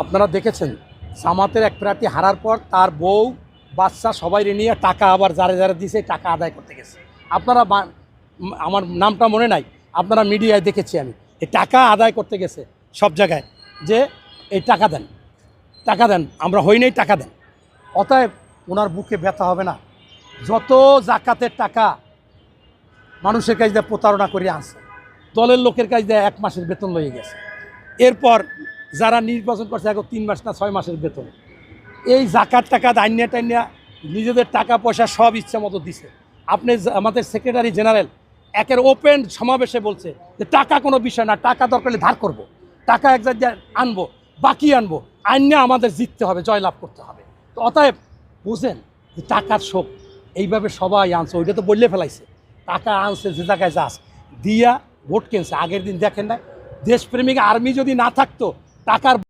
আপনারা দেখেছেন জামাতের এক প্রার্থী হারার পর তার বউ বাচ্চা সবাই নিয়ে টাকা আবার যারা যারা দিয়েছে টাকা আদায় করতে গেছে। আপনারা আমার নামটা মনে নাই, আপনারা মিডিয়ায় দেখেছি আমি, এই টাকা আদায় করতে গেছে সব জায়গায় যে এই টাকা দেন, টাকা দেন, আমরা হই নাই, টাকা দেন। অতএব ওনার বুকে ব্যথা হবে না? যত জাকাতের টাকা মানুষের কাছ দিয়ে প্রতারণা করে আনছে, দলের লোকের কাছ দিয়ে 1 মাসের বেতন লয়ে গেছে। এরপর যারা নির্বাচন করছে এখন 3 মাস না 6 মাসের বেতন। এই জাকাত টাকা দাইনিয়া টাইনিয়া নিজেদের টাকা পয়সা সব ইচ্ছা মতো দিছে। আপনি আমাদের সেক্রেটারি জেনারেল একের ওপেন সমাবেশে বলছে যে টাকা কোনো বিষয় না, টাকা দরকার হলে ধার করবো, টাকা এক জায়গায় আনবো, বাকি আনবো, আইনে আমাদের জিততে হবে, জয়লাভ করতে হবে। তো অতএব বুঝেন যে টাকার শোক এইভাবে সবাই আনছে, ওইটা তো বললে ফেলাইছে। টাকা আনছে যে জায়গায় যাস দিয়া ভোট কিনছে। আগের দিন দেখেন না, দেশপ্রেমিক আর্মি যদি না থাকতো টাকার